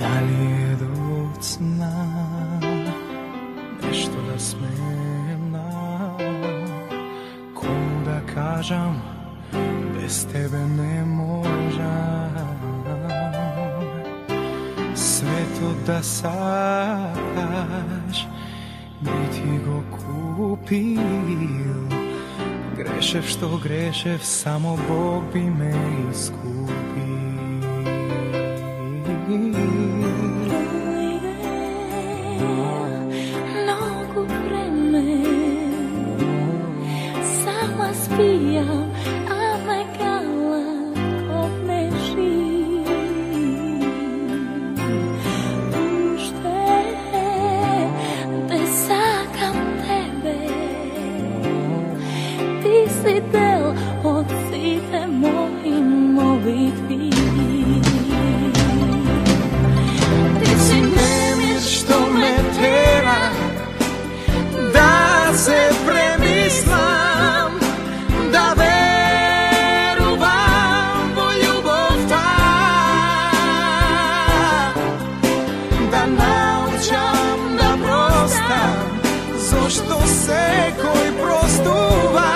Дали е до цна нещо да смена, кому да кажам, без тебе не можам. Свето да сакаш, би ти го купил. Грешев, што грешев, само Бог би ме искупил. Много време сама спijam, a me galak odneži. Ušte te sakam tebe, ti si del od site mojih molitvi. Ti si nemir što me tera da se premislam, da verujem u ljubav ta, da naučam da prostam, zašto se koji prostuva.